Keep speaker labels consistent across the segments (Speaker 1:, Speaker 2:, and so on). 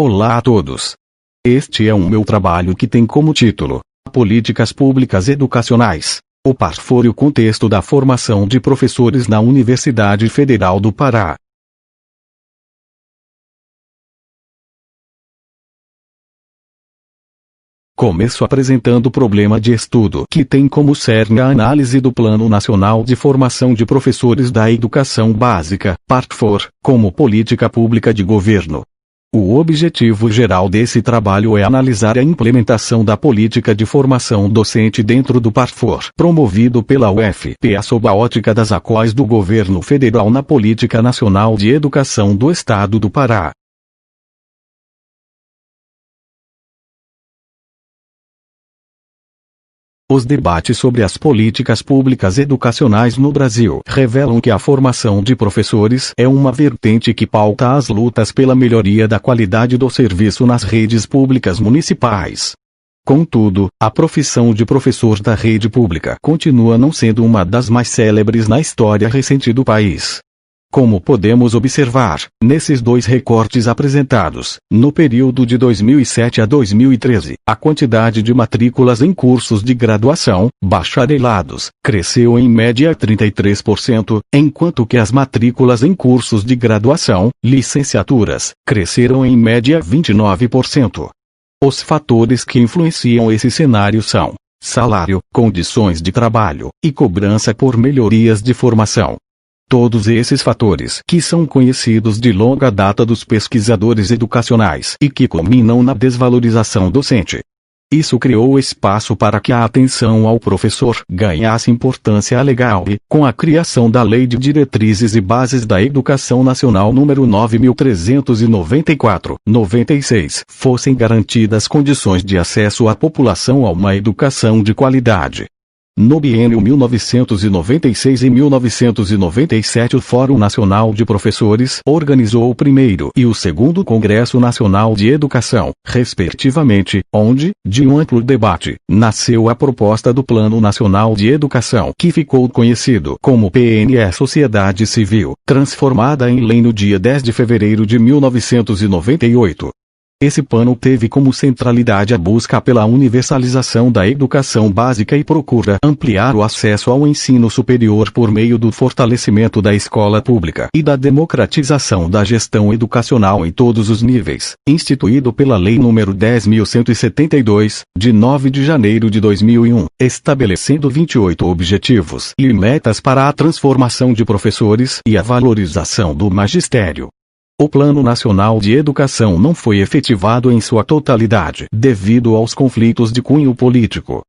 Speaker 1: Olá a todos. Este é um meu trabalho que tem como título Políticas Públicas Educacionais. O PARFOR e o contexto da formação de professores na Universidade Federal do Pará. Começo apresentando o problema de estudo que tem como cerne a análise do Plano Nacional de Formação de Professores da Educação Básica, PARFOR, como política pública de governo. O objetivo geral desse trabalho é analisar a implementação da política de formação docente dentro do PARFOR, promovido pela UFPA sob a ótica das ACOIs do governo federal na Política Nacional de Educação do Estado do Pará. Os debates sobre as políticas públicas educacionais no Brasil revelam que a formação de professores é uma vertente que pauta as lutas pela melhoria da qualidade do serviço nas redes públicas municipais. Contudo, a profissão de professor da rede pública continua não sendo uma das mais célebres na história recente do país. Como podemos observar, nesses dois recortes apresentados, no período de 2007 a 2013, a quantidade de matrículas em cursos de graduação, bacharelados, cresceu em média 33%, enquanto que as matrículas em cursos de graduação, licenciaturas, cresceram em média 29%. Os fatores que influenciam esse cenário são salário, condições de trabalho e cobrança por melhorias de formação. Todos esses fatores que são conhecidos de longa data dos pesquisadores educacionais e que culminam na desvalorização docente. Isso criou espaço para que a atenção ao professor ganhasse importância legal e, com a criação da Lei de Diretrizes e Bases da Educação Nacional nº 9.394/96, fossem garantidas condições de acesso à população a uma educação de qualidade. No biênio 1996 e 1997 o Fórum Nacional de Professores organizou o primeiro e o segundo Congresso Nacional de Educação, respectivamente, onde, de um amplo debate, nasceu a proposta do Plano Nacional de Educação que ficou conhecido como PNE Sociedade Civil, transformada em lei no dia 10 de fevereiro de 1998. Esse plano teve como centralidade a busca pela universalização da educação básica e procura ampliar o acesso ao ensino superior por meio do fortalecimento da escola pública e da democratização da gestão educacional em todos os níveis, instituído pela Lei nº 10.172, de 9 de janeiro de 2001, estabelecendo 28 objetivos e metas para a transformação de professores e a valorização do magistério. O Plano Nacional de Educação não foi efetivado em sua totalidade devido aos conflitos de cunho político.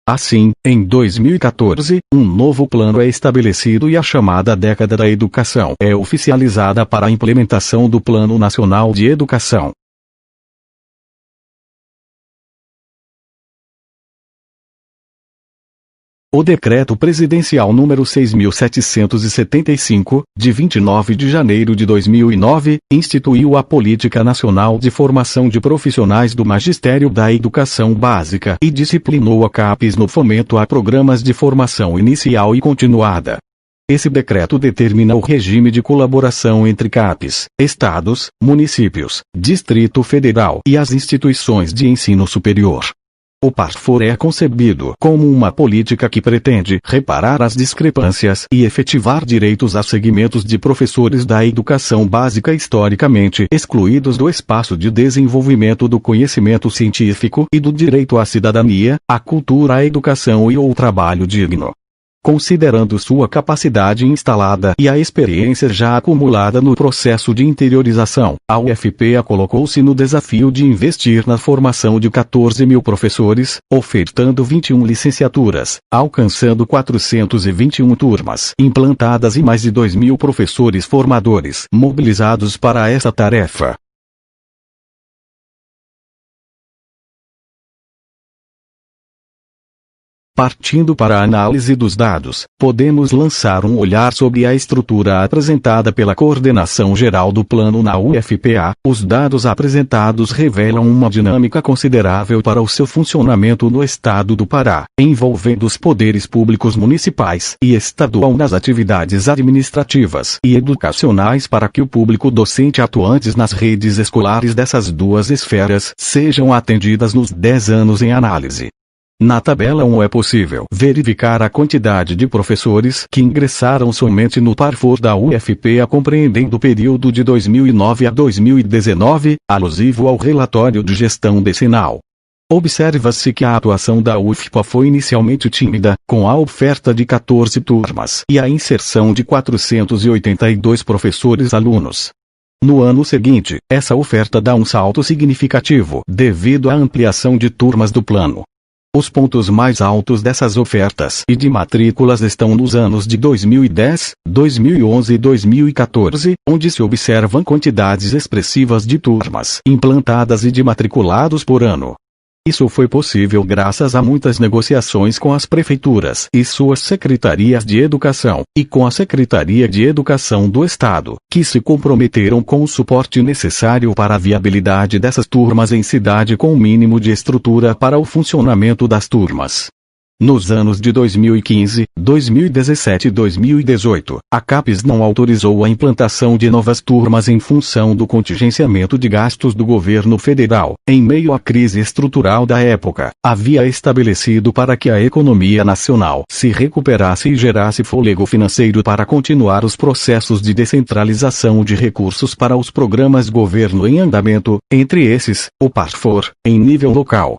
Speaker 1: Assim, em 2014, um novo plano é estabelecido e a chamada Década da Educação é oficializada para a implementação do Plano Nacional de Educação. O Decreto Presidencial nº 6.775, de 29 de janeiro de 2009, instituiu a Política Nacional de Formação de Profissionais do Magistério da Educação Básica e disciplinou a CAPES no fomento a programas de formação inicial e continuada. Esse decreto determina o regime de colaboração entre CAPES, estados, municípios, Distrito Federal e as instituições de ensino superior. O PARFOR é concebido como uma política que pretende reparar as discrepâncias e efetivar direitos a segmentos de professores da educação básica historicamente excluídos do espaço de desenvolvimento do conhecimento científico e do direito à cidadania, à cultura, à educação e ao trabalho digno. Considerando sua capacidade instalada e a experiência já acumulada no processo de interiorização, a UFPA colocou-se no desafio de investir na formação de 14 mil professores, ofertando 21 licenciaturas, alcançando 421 turmas implantadas e mais de 2.000 professores formadores mobilizados para essa tarefa. Partindo para a análise dos dados, podemos lançar um olhar sobre a estrutura apresentada pela Coordenação Geral do Plano na UFPA. Os dados apresentados revelam uma dinâmica considerável para o seu funcionamento no estado do Pará, envolvendo os poderes públicos municipais e estadual nas atividades administrativas e educacionais para que o público docente atuantes nas redes escolares dessas duas esferas sejam atendidas nos 10 anos em análise. Na tabela 1 é possível verificar a quantidade de professores que ingressaram somente no Parfor da UFPA compreendendo o período de 2009 a 2019, alusivo ao relatório de gestão decenal. Observa-se que a atuação da UFPA foi inicialmente tímida, com a oferta de 14 turmas e a inserção de 482 professores-alunos. No ano seguinte, essa oferta dá um salto significativo devido à ampliação de turmas do plano. Os pontos mais altos dessas ofertas e de matrículas estão nos anos de 2010, 2011 e 2014, onde se observam quantidades expressivas de turmas implantadas e de matriculados por ano. Isso foi possível graças a muitas negociações com as prefeituras e suas secretarias de educação, e com a Secretaria de Educação do Estado, que se comprometeram com o suporte necessário para a viabilidade dessas turmas em cidade com o mínimo de estrutura para o funcionamento das turmas. Nos anos de 2015, 2017 e 2018, a CAPES não autorizou a implantação de novas turmas em função do contingenciamento de gastos do governo federal, em meio à crise estrutural da época, havia estabelecido para que a economia nacional se recuperasse e gerasse fôlego financeiro para continuar os processos de descentralização de recursos para os programas governo em andamento, entre esses, o Parfor, em nível local.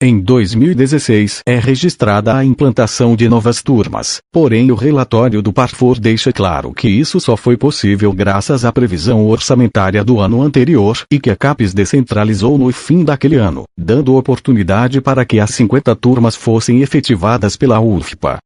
Speaker 1: Em 2016 é registrada a implantação de novas turmas, porém o relatório do Parfor deixa claro que isso só foi possível graças à previsão orçamentária do ano anterior e que a CAPES descentralizou no fim daquele ano, dando oportunidade para que as 50 turmas fossem efetivadas pela UFPA.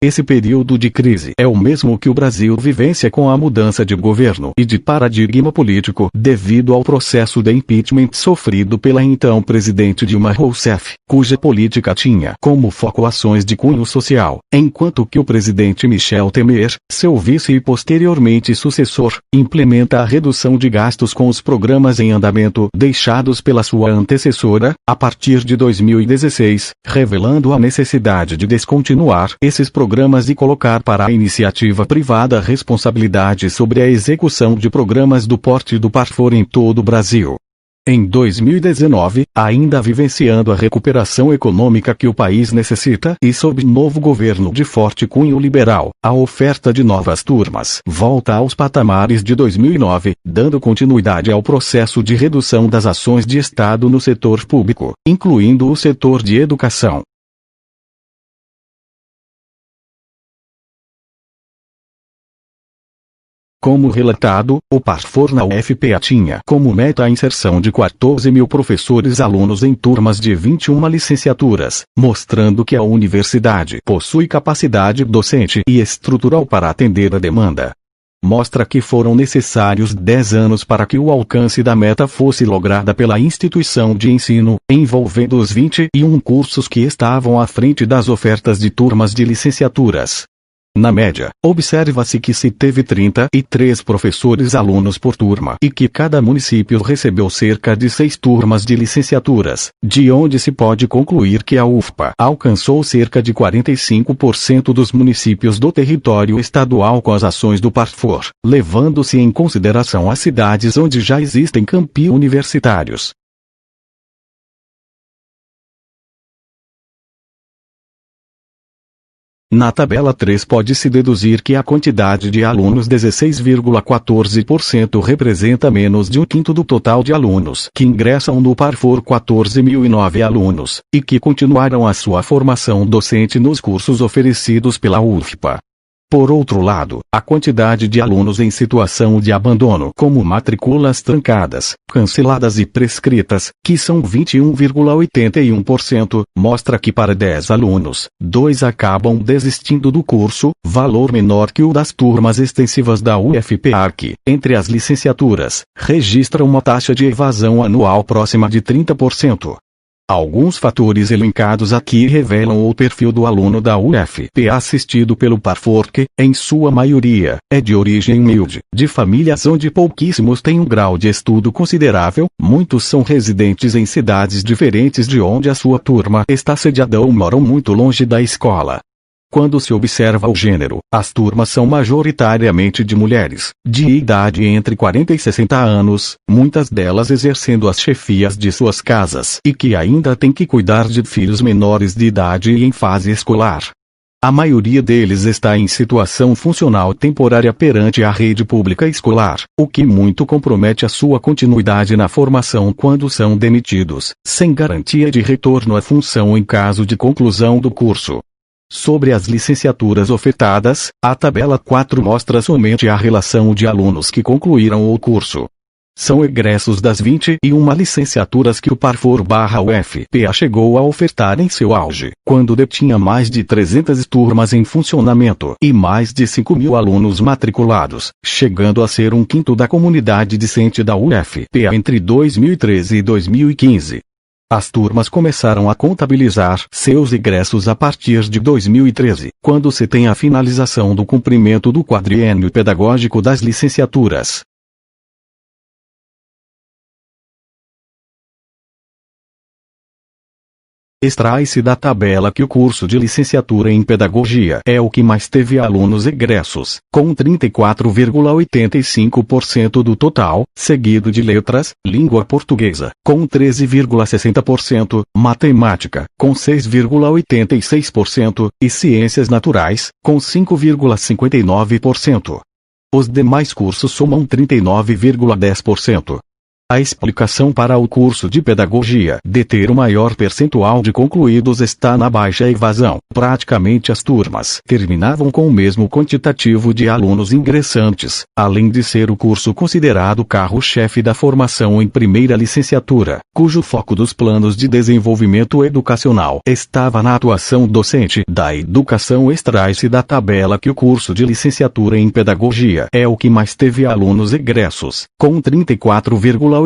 Speaker 1: Esse período de crise é o mesmo que o Brasil vivencia com a mudança de governo e de paradigma político devido ao processo de impeachment sofrido pela então presidente Dilma Rousseff, cuja política tinha como foco ações de cunho social, enquanto que o presidente Michel Temer, seu vice e posteriormente sucessor, implementa a redução de gastos com os programas em andamento deixados pela sua antecessora, a partir de 2016, revelando a necessidade de descontinuar esses programas e colocar para a iniciativa privada a responsabilidade sobre a execução de programas do porte do Parfor em todo o Brasil. Em 2019, ainda vivenciando a recuperação econômica que o país necessita e sob novo governo de forte cunho liberal, a oferta de novas turmas volta aos patamares de 2009, dando continuidade ao processo de redução das ações de Estado no setor público, incluindo o setor de educação. Como relatado, o Parfor na UFPA tinha como meta a inserção de 14 mil professores-alunos em turmas de 21 licenciaturas, mostrando que a universidade possui capacidade docente e estrutural para atender a demanda. Mostra que foram necessários 10 anos para que o alcance da meta fosse lograda pela instituição de ensino, envolvendo os 21 cursos que estavam à frente das ofertas de turmas de licenciaturas. Na média, observa-se que se teve 33 professores-alunos por turma e que cada município recebeu cerca de 6 turmas de licenciaturas, de onde se pode concluir que a UFPA alcançou cerca de 45% dos municípios do território estadual com as ações do Parfor, levando-se em consideração as cidades onde já existem campi universitários. Na tabela 3 pode-se deduzir que a quantidade de alunos 16,14% representa menos de um quinto do total de alunos que ingressam no Parfor 14.009 alunos, e que continuaram a sua formação docente nos cursos oferecidos pela UFPA. Por outro lado, a quantidade de alunos em situação de abandono, como matrículas trancadas, canceladas e prescritas, que são 21,81%, mostra que para 10 alunos, 2 acabam desistindo do curso, valor menor que o das turmas extensivas da UFPA que, entre as licenciaturas, registra uma taxa de evasão anual próxima de 30%. Alguns fatores elencados aqui revelam o perfil do aluno da UFPA assistido pelo Parfor que, em sua maioria, é de origem humilde, de famílias onde pouquíssimos têm um grau de estudo considerável, muitos são residentes em cidades diferentes de onde a sua turma está sediada ou moram muito longe da escola. Quando se observa o gênero, as turmas são majoritariamente de mulheres, de idade entre 40 e 60 anos, muitas delas exercendo as chefias de suas casas e que ainda têm que cuidar de filhos menores de idade e em fase escolar. A maioria deles está em situação funcional temporária perante a rede pública escolar, o que muito compromete a sua continuidade na formação quando são demitidos, sem garantia de retorno à função em caso de conclusão do curso. Sobre as licenciaturas ofertadas, a tabela 4 mostra somente a relação de alunos que concluíram o curso. São egressos das 21 licenciaturas que o Parfor/UFPA chegou a ofertar em seu auge, quando detinha mais de 300 turmas em funcionamento e mais de 5.000 alunos matriculados, chegando a ser um quinto da comunidade discente da UFPA entre 2013 e 2015. As turmas começaram a contabilizar seus egressos a partir de 2013, quando se tem a finalização do cumprimento do quadriênio pedagógico das licenciaturas. Extrai-se da tabela que o curso de licenciatura em pedagogia é o que mais teve alunos egressos, com 34,85% do total, seguido de letras, língua portuguesa, com 13,60%, matemática, com 6,86% e ciências naturais, com 5,59%. Os demais cursos somam 39,10%. A explicação para o curso de pedagogia de ter o maior percentual de concluídos está na baixa evasão. Praticamente as turmas terminavam com o mesmo quantitativo de alunos ingressantes, além de ser o curso considerado carro-chefe da formação em primeira licenciatura, cujo foco dos planos de desenvolvimento educacional estava na atuação docente da educação. Extrai-se da tabela que o curso de licenciatura em pedagogia é o que mais teve alunos egressos, com 34,85%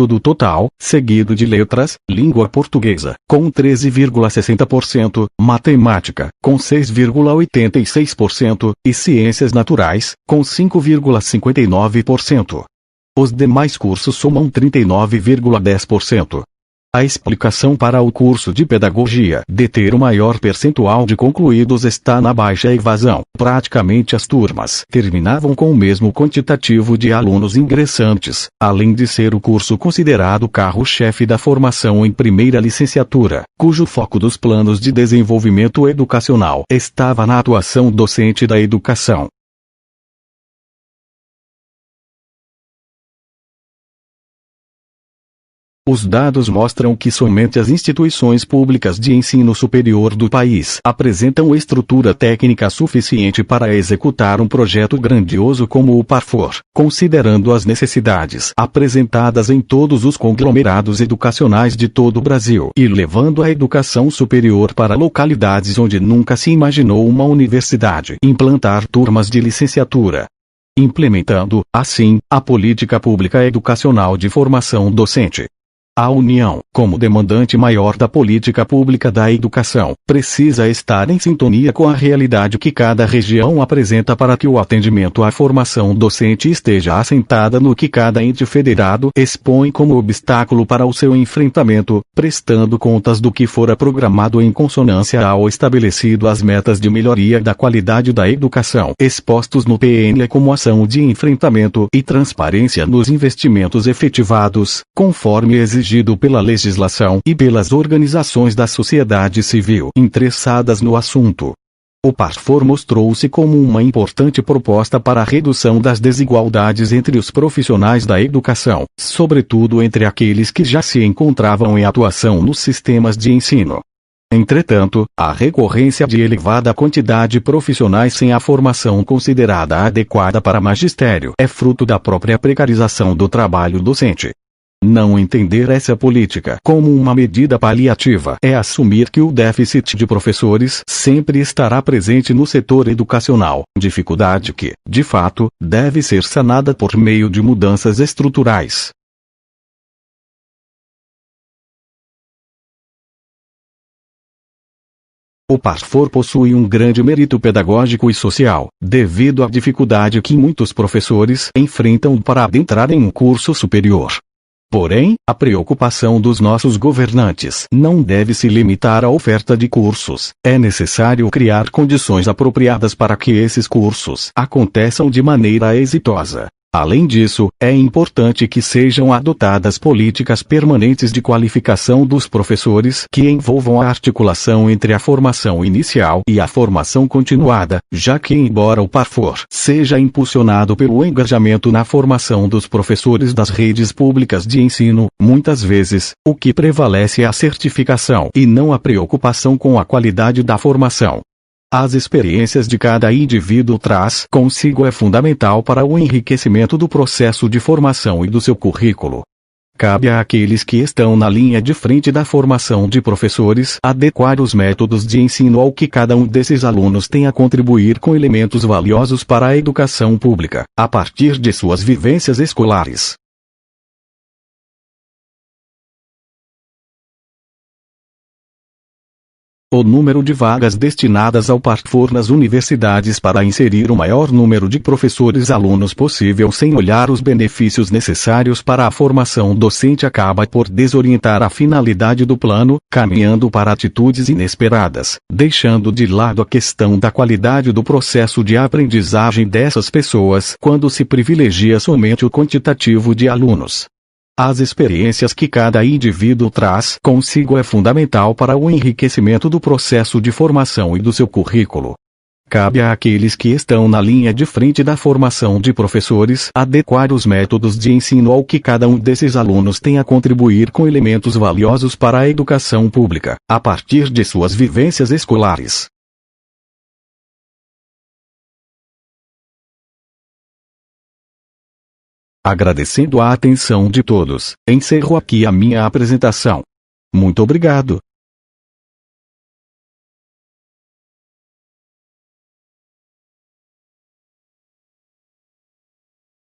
Speaker 1: do total, seguido de letras, língua portuguesa, com 13,60%, matemática, com 6,86% e ciências naturais, com 5,59%. Os demais cursos somam 39,10%. A explicação para o curso de pedagogia de ter o maior percentual de concluídos está na baixa evasão. Praticamente as turmas terminavam com o mesmo quantitativo de alunos ingressantes, além de ser o curso considerado carro-chefe da formação em primeira licenciatura, cujo foco dos planos de desenvolvimento educacional estava na atuação docente da educação. Os dados mostram que somente as instituições públicas de ensino superior do país apresentam estrutura técnica suficiente para executar um projeto grandioso como o Parfor, considerando as necessidades apresentadas em todos os conglomerados educacionais de todo o Brasil e levando a educação superior para localidades onde nunca se imaginou uma universidade implantar turmas de licenciatura, implementando, assim, a política pública educacional de formação docente. A União, como demandante maior da política pública da educação, precisa estar em sintonia com a realidade que cada região apresenta para que o atendimento à formação docente esteja assentada no que cada ente federado expõe como obstáculo para o seu enfrentamento, prestando contas do que fora programado em consonância ao estabelecido as metas de melhoria da qualidade da educação expostos no PNE como ação de enfrentamento e transparência nos investimentos efetivados, conforme exigido pela legislação e pelas organizações da sociedade civil interessadas no assunto. O Parfor mostrou-se como uma importante proposta para a redução das desigualdades entre os profissionais da educação, sobretudo entre aqueles que já se encontravam em atuação nos sistemas de ensino. Entretanto, a recorrência de elevada quantidade de profissionais sem a formação considerada adequada para magistério é fruto da própria precarização do trabalho docente. Não entender essa política como uma medida paliativa é assumir que o déficit de professores sempre estará presente no setor educacional, dificuldade que, de fato, deve ser sanada por meio de mudanças estruturais. O Parfor possui um grande mérito pedagógico e social, devido à dificuldade que muitos professores enfrentam para adentrar em um curso superior. Porém, a preocupação dos nossos governantes não deve se limitar à oferta de cursos. É necessário criar condições apropriadas para que esses cursos aconteçam de maneira exitosa. Além disso, é importante que sejam adotadas políticas permanentes de qualificação dos professores que envolvam a articulação entre a formação inicial e a formação continuada, já que, embora o Parfor seja impulsionado pelo engajamento na formação dos professores das redes públicas de ensino, muitas vezes, o que prevalece é a certificação e não a preocupação com a qualidade da formação. As experiências de cada indivíduo traz consigo é fundamental para o enriquecimento do processo de formação e do seu currículo. Cabe àqueles que estão na linha de frente da formação de professores adequar os métodos de ensino ao que cada um desses alunos tem a contribuir com elementos valiosos para a educação pública, a partir de suas vivências escolares. O número de vagas destinadas ao Parfor nas universidades para inserir o maior número de professores-alunos possível sem olhar os benefícios necessários para a formação docente acaba por desorientar a finalidade do plano, caminhando para atitudes inesperadas, deixando de lado a questão da qualidade do processo de aprendizagem dessas pessoas quando se privilegia somente o quantitativo de alunos. As experiências que cada indivíduo traz consigo é fundamental para o enriquecimento do processo de formação e do seu currículo. Cabe àqueles que estão na linha de frente da formação de professores adequar os métodos de ensino ao que cada um desses alunos tem a contribuir com elementos valiosos para a educação pública, a partir de suas vivências escolares. Agradecendo a atenção de todos, encerro aqui a minha apresentação. Muito obrigado.